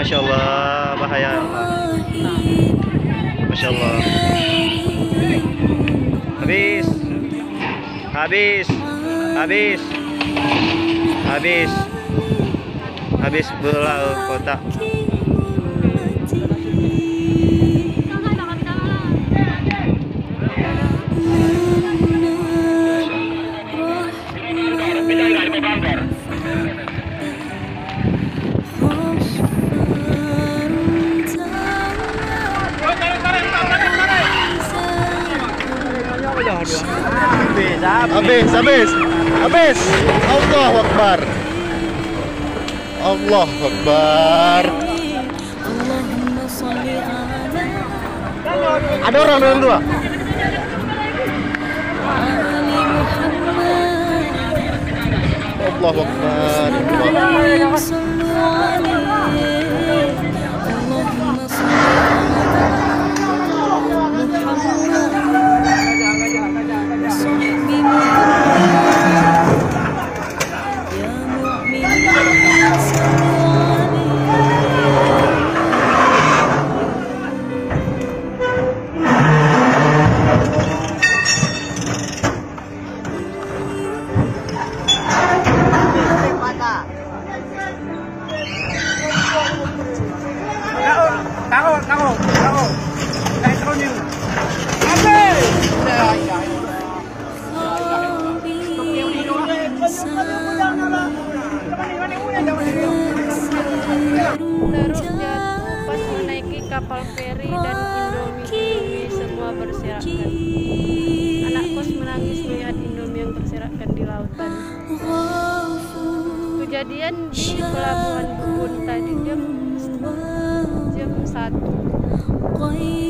Masya Allah, bahaya. Masya Allah. Habis. Habis. Habis. Habis. Habis bola kotak. Habis. Allahu Akbar. Allahu Akbar. Ada orang dengan dua. Allahu Akbar. Terus jatuh pas menaiki kapal feri dan Indomie semua berserakan. Anak kos menangis melihat Indomie yang berserakan di lautan. Kejadian di pelabuhan Bubun tadi jam 1.